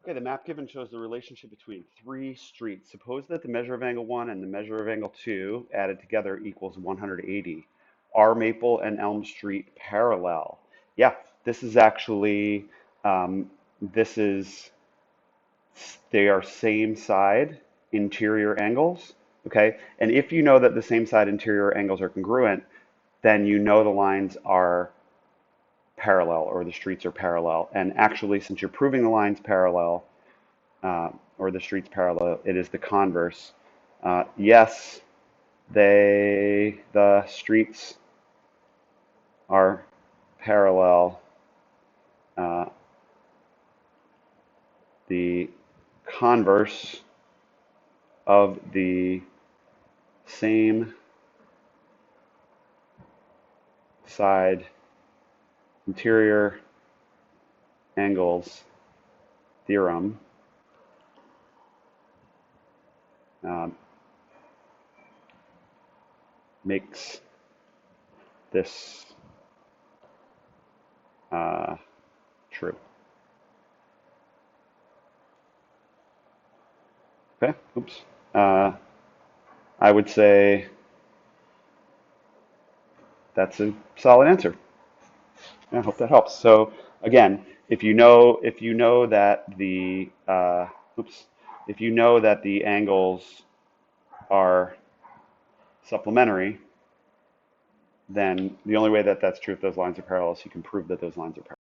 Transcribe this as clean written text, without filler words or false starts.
Okay, the map given shows the relationship between three streets. Suppose that the measure of angle 1 and the measure of angle 2 added together equals 180. Are Maple and Elm Street parallel? Yeah, this is actually, this is, they are same side interior angles, okay? And if you know that the same side interior angles are congruent, then you know the lines are parallel or the streets are parallel. And actually, since you're proving the lines parallel, or the streets parallel, it is the converse. Yes, the streets are parallel. Uh, the converse of the same side interior angles theorem um, makes this true. Okay, oops. Uh, I would say that's a solid answer. I hope that helps. So again, if you know that the oops, if you know that the angles are supplementary, then the only way that that's true if those lines are parallel is you can prove that those lines are parallel.